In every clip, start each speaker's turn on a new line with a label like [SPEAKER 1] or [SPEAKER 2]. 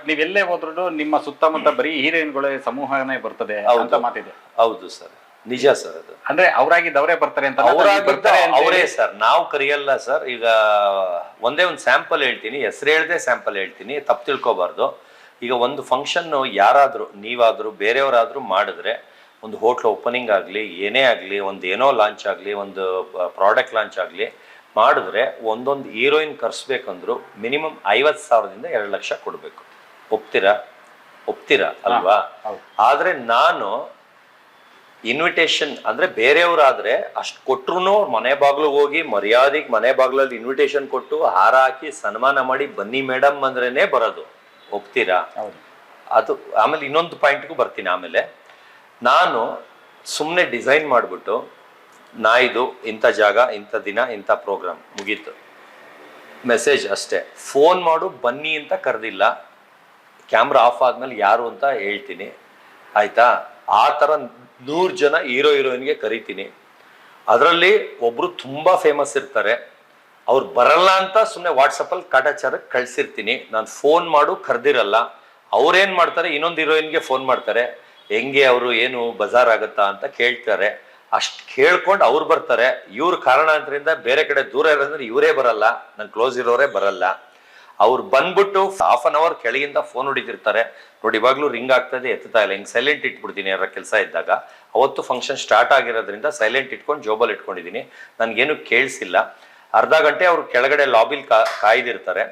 [SPEAKER 1] ನೀವೆಲ್ಲೇ ಹೋದ್ರು ನಿಮ್ಮ ಸುತ್ತಮುತ್ತ ಬರೀ ಹೀರೋಯಿನ್ಗಳೇ ಸಮೂಹನೇ ಬರ್ತದೆ ಅಂತ ಮಾತಿದೆ.
[SPEAKER 2] ಹೌದು ಸರ್, ನಿಜ ಸರ್. ಅದು
[SPEAKER 1] ಅಂದ್ರೆ ಅವರಾಗಿದ್ದವರೇ ಬರ್ತಾರೆ ಅಂತ
[SPEAKER 2] ಅವರೇ ಸರ್, ನಾವು ಕರೆಯಲ್ಲ ಸರ್. ಈಗ ಒಂದೇ ಒಂದು ಸ್ಯಾಂಪಲ್ ಹೇಳ್ತೀನಿ, ಹೆಸರು ಹೇಳ್ದೆ ಸ್ಯಾಂಪಲ್ ಹೇಳ್ತೀನಿ, ತಪ್ಪು ತಿಳ್ಕೊಬಾರ್ದು. ಈಗ ಒಂದು ಫಂಕ್ಷನ್ ಯಾರಾದ್ರೂ, ನೀವಾದ್ರೂ ಬೇರೆಯವರಾದ್ರೂ ಮಾಡಿದ್ರೆ, ಒಂದು ಹೋಟ್ಲ್ ಓಪನಿಂಗ್ ಆಗಲಿ, ಏನೇ ಆಗಲಿ, ಒಂದು ಏನೋ ಲಾಂಚ್ ಆಗಲಿ, ಒಂದು ಪ್ರಾಡಕ್ಟ್ ಲಾಂಚ್ ಆಗಲಿ ಮಾಡಿದ್ರೆ ಒಂದೊಂದು ಹೀರೋಯಿನ್ ಕರ್ಸ್ಬೇಕಂದ್ರು ಮಿನಿಮಮ್ 50,000ದಿಂದ 2 ಲಕ್ಷ ಕೊಡಬೇಕು. ಒಪ್ತೀರಾ ಅಲ್ವಾ? ಆದ್ರೆ ನಾನು ಇನ್ವಿಟೇಷನ್ ಅಂದ್ರೆ ಬೇರೆಯವರಾದ್ರೆ ಅಷ್ಟು ಕೊಟ್ರು ಮನೆ ಬಾಗ್ಲು ಹೋಗಿ ಮರ್ಯಾದೆಗೆ ಮನೆ ಬಾಗ್ಲಲ್ಲಿ ಇನ್ವಿಟೇಷನ್ ಕೊಟ್ಟು ಹಾರ ಹಾಕಿ ಸನ್ಮಾನ ಮಾಡಿ ಬನ್ನಿ ಮೇಡಮ್ ಅಂದ್ರೇನೆ ಬರೋದು. ಒಪ್ತೀರಾ? ಅದು ಆಮೇಲೆ ಇನ್ನೊಂದು ಪಾಯಿಂಟ್ಗೂ ಬರ್ತೀನಿ. ಆಮೇಲೆ ನಾನು ಸುಮ್ಮನೆ ಡಿಸೈನ್ ಮಾಡಿಬಿಟ್ಟು ನಾಯ್ದು ಇಂಥ ಜಾಗ, ಇಂಥ ದಿನ, ಇಂಥ ಪ್ರೋಗ್ರಾಮ್, ಮುಗೀತು, ಮೆಸೇಜ್ ಅಷ್ಟೇ. ಫೋನ್ ಮಾಡು ಬನ್ನಿ ಅಂತ ಕರೆದಿಲ್ಲ, ಕ್ಯಾಮ್ರಾ ಆಫ್ ಆದ್ಮೇಲೆ ಯಾರು ಅಂತ ಹೇಳ್ತೀನಿ, ಆಯ್ತಾ? ಆ ಥರ 100 ಜನ ಹೀರೋಯಿನ್ಗೆ ಕರಿತೀನಿ. ಅದರಲ್ಲಿ ಒಬ್ರು ತುಂಬಾ ಫೇಮಸ್ ಇರ್ತಾರೆ, ಅವ್ರು ಬರಲ್ಲ ಅಂತ ಸುಮ್ಮನೆ ವಾಟ್ಸಪ್ಪಲ್ಲಿ ಕಾಟಾಚಾರಕ್ಕೆ ಕಳ್ಸಿರ್ತೀನಿ. ನಾನು ಫೋನ್ ಮಾಡು ಕರೆದಿರಲ್ಲ. ಅವ್ರೇನ್ ಮಾಡ್ತಾರೆ, ಇನ್ನೊಂದು ಹೀರೋಯಿನ್ಗೆ ಫೋನ್ ಮಾಡ್ತಾರೆ, ಹೆಂಗೆ ಅವರು ಏನು ಬಜಾರ್ ಆಗುತ್ತಾ ಅಂತ ಕೇಳ್ತಾರೆ. ಅಷ್ಟು ಕೇಳ್ಕೊಂಡು ಅವ್ರು ಬರ್ತಾರೆ. ಇವ್ರ ಕಾರಣಾಂತರಿಂದ ಬೇರೆ ಕಡೆ ದೂರ ಇರೋದ್ರೆ ಇವರೇ ಬರಲ್ಲ, ನನ್ ಕ್ಲೋಸ್ ಇರೋರೇ ಬರಲ್ಲ. ಅವ್ರು ಬಂದ್ಬಿಟ್ಟು ಹಾಫ್ ಅನ್ ಅವರ್ ಕೆಳಗಿಂದ ಫೋನ್ ಹೊಡಿತಿರ್ತಾರೆ. ನೋಡಿ ಇವಾಗ್ಲೂ ರಿಂಗ್ ಆಗ್ತದೆ, ಎತ್ತಾ ಇಲ್ಲ, ಹಿಂಗೆ ಸೈಲೆಂಟ್ ಇಟ್ಬಿಡ್ತೀನಿ ಯಾರ ಕೆಲಸ ಇದ್ದಾಗ. ಅವತ್ತು ಫಂಕ್ಷನ್ ಸ್ಟಾರ್ಟ್ ಆಗಿರೋದ್ರಿಂದ ಸೈಲೆಂಟ್ ಇಟ್ಕೊಂಡು ಜೋಬಲ್ಲಿ ಇಟ್ಕೊಂಡಿದ್ದೀನಿ, ನನ್ಗೇನು ಕೇಳಿಸಿಲ್ಲ. ಅರ್ಧ ಗಂಟೆ ಅವ್ರು ಕೆಳಗಡೆ ಲಾಬಿಲ್ ಕಾಯ್ದಿರ್ತಾರೆ.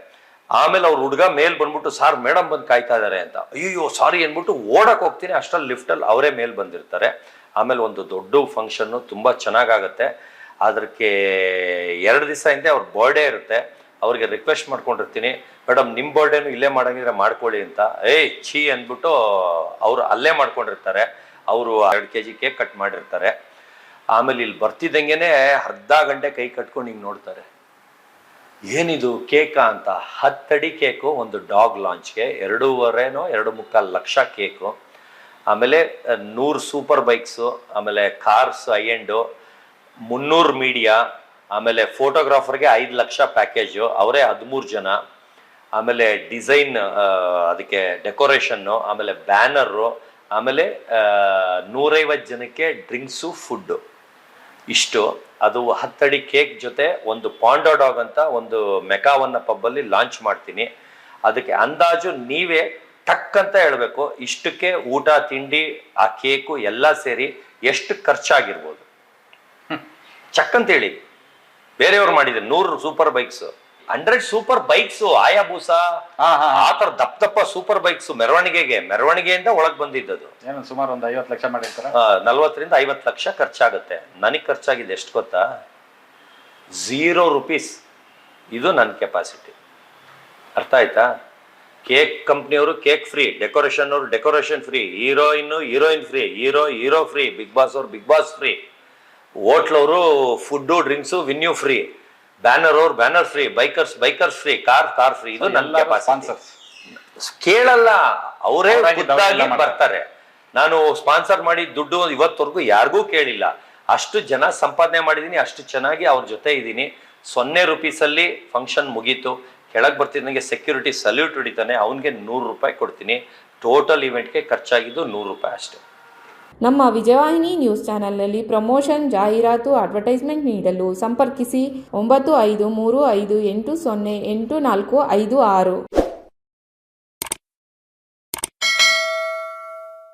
[SPEAKER 2] ಆಮೇಲೆ ಅವ್ರ ಹುಡುಗ ಮೇಲ್ ಬಂದ್ಬಿಟ್ಟು, ಸಾರ್ ಮೇಡಮ್ ಬಂದು ಕಾಯ್ತಾ ಇದಾರೆ ಅಂತ, ಅಯ್ಯೋ ಸಾರಿ ಅಂದ್ಬಿಟ್ಟು ಓಡಕ್ ಹೋಗ್ತೀನಿ. ಅಷ್ಟರಲ್ಲಿ ಲಿಫ್ಟಲ್ಲಿ ಅವರೇ ಮೇಲ್ ಬಂದಿರ್ತಾರೆ. ಆಮೇಲೆ ಒಂದು ದೊಡ್ಡ ಫಂಕ್ಷನ್ನು ತುಂಬ ಚೆನ್ನಾಗಾಗತ್ತೆ. ಅದಕ್ಕೆ 2 ದಿವಸ ಹಿಂದೆ ಅವ್ರ ಬರ್ಡೇ ಇರುತ್ತೆ. ಅವ್ರಿಗೆ ರಿಕ್ವೆಸ್ಟ್ ಮಾಡ್ಕೊಂಡಿರ್ತೀನಿ, ಮೇಡಮ್ ನಿಮ್ಮ ಬರ್ಡೇನು ಇಲ್ಲೇ ಮಾಡಂಗಿದ್ರೆ ಮಾಡ್ಕೊಳ್ಳಿ ಅಂತ. ಛೀ ಅಂದ್ಬಿಟ್ಟು ಅವರು ಅಲ್ಲೇ ಮಾಡ್ಕೊಂಡಿರ್ತಾರೆ. ಅವರು 2 kg ಕೇಕ್ ಕಟ್ ಮಾಡಿರ್ತಾರೆ. ಆಮೇಲೆ ಇಲ್ಲಿ ಬರ್ತಿದ್ದಂಗೆನೆ ಅರ್ಧ ಗಂಟೆ ಕೈ ಕಟ್ಕೊಂಡು ಹಿಂಗೆ ನೋಡ್ತಾರೆ, ಏನಿದು ಕೇಕಾ ಅಂತ. 10 ಅಡಿ ಕೇಕು, ಒಂದು ಡಾಗ್ ಲಾಂಚ್ಗೆ 2.25 ಲಕ್ಷ ಕೇಕು. ಆಮೇಲೆ 100 ಸೂಪರ್ ಬೈಕ್ಸು, ಆಮೇಲೆ ಕಾರ್ಸ್ ಹೈ ಎಂಡು, 300 ಮೀಡಿಯಾ, ಆಮೇಲೆ ಫೋಟೋಗ್ರಾಫರ್ಗೆ 5 ಲಕ್ಷ ಪ್ಯಾಕೇಜು, ಅವರೇ 13 ಜನ. ಆಮೇಲೆ ಡಿಸೈನ್, ಅದಕ್ಕೆ ಡೆಕೋರೇಷನ್ನು, ಆಮೇಲೆ ಬ್ಯಾನರು, ಆಮೇಲೆ 150 ಜನಕ್ಕೆ ಡ್ರಿಂಕ್ಸು, ಫುಡ್ಡು. ಇಷ್ಟು. ಅದು 10 ಅಡಿ ಕೇಕ್ ಜೊತೆ ಒಂದು ಪಾಂಡೋ ಡಾಗ್ ಅಂತ ಒಂದು ಮೆಕಾವನ್ನ ಪಬ್ಬಲ್ಲಿ ಲಾಂಚ್ ಮಾಡ್ತೀನಿ. ಅದಕ್ಕೆ ಅಂದಾಜು ನೀವೇ ಟಕ್ ಅಂತ ಹೇಳ್ಬೇಕು, ಇಷ್ಟಕ್ಕೆ ಊಟ ತಿಂಡಿ ಆ ಕೇಕು ಎಲ್ಲ ಸೇರಿ ಎಷ್ಟು ಖರ್ಚಾಗಿರ್ಬೋದು ಚಕ್ ಅಂತ ಹೇಳಿ. ಬೇರೆಯವ್ರು ಮಾಡಿದ್ರೆ 100 ಸೂಪರ್ ಬೈಕ್ಸ್, 100 ಸೂಪರ್ ಬೈಕ್ಸ್, ಆಯಾಬೂಸ, ಆ ತರ ದಪ್ಪ ಸೂಪರ್ ಬೈಕ್ಸ್ ಮೆರವಣಿಗೆಯಿಂದ ಒಳಗ್ ಬಂದಿದ್ದದು.
[SPEAKER 1] ಸುಮಾರು ಒಂದು 50 ಲಕ್ಷ ಮಾಡಿರ್ತಾರೆ.
[SPEAKER 2] 40ರಿಂದ 50 ಲಕ್ಷ ಖರ್ಚಾಗುತ್ತೆ. ನನಗೆ ಖರ್ಚಾಗಿದೆ ಎಷ್ಟು ಗೊತ್ತಾ? 0 ರೂಪೀಸ್. ಇದು ನನ್ನ ಕೆಪಾಸಿಟಿ. ಅರ್ಥ ಆಯ್ತಾ? ಕೇಕ್ ಕಂಪ್ನಿಯವರು ಕೇಕ್ ಫ್ರೀ, ಡೆಕೋರೇಷನ್ ಅವರು decoration free, heroine free, hero free, Bigg Boss ಅವ್ರು ಬಿಗ್ ಬಾಸ್ ಫ್ರೀ, ಹೋಟ್ಲವರು food drinks venue free, banner ಅವ್ರು banner free, bikers free, car free. ಇದು ನನ್ನ ಕೆಪಾಸಿಟಿ. ಕೇಳಲ್ಲ, ಅವರೇ ಬರ್ತಾರೆ. ನಾನು ಸ್ಪಾನ್ಸರ್ ಮಾಡಿ ದುಡ್ಡು ಇವತ್ತವರೆಗೂ ಯಾರಿಗೂ ಕೇಳಿಲ್ಲ. ಅಷ್ಟು ಜನ ಸಂಪಾದನೆ ಮಾಡಿದೀನಿ, ಅಷ್ಟು ಚೆನ್ನಾಗಿ ಅವ್ರ ಜೊತೆ ಇದ್ದೀನಿ. 0 ರೂಪೀಸಲ್ಲಿ ಫಂಕ್ಷನ್ ಮುಗೀತು. ಕೆಳಗೆ ಬರ್ತಿದ್ದಂಗೆ ಸೆಕ್ಯೂರಿಟಿ ಸಲ್ಯೂಟ್ ಹೊಡಿತಾನೆ, ಅವನಿಗೆ 100 ರೂಪಾಯಿ ಕೊಡ್ತೀನಿ. ಟೋಟಲ್ ಇವೆಂಟ್ಗೆ ಖರ್ಚಾಗಿದ್ದು 100 ರೂಪಾಯಿ ಅಷ್ಟೇ.
[SPEAKER 3] ನಮ್ಮ ವಿಜಯವಾಹಿನಿ ನ್ಯೂಸ್ ಚಾನೆಲ್ನಲ್ಲಿ ಪ್ರಮೋಷನ್, ಜಾಹೀರಾತು, ಅಡ್ವರ್ಟೈಸ್ಮೆಂಟ್ ನೀಡಲು ಸಂಪರ್ಕಿಸಿ 9535808456.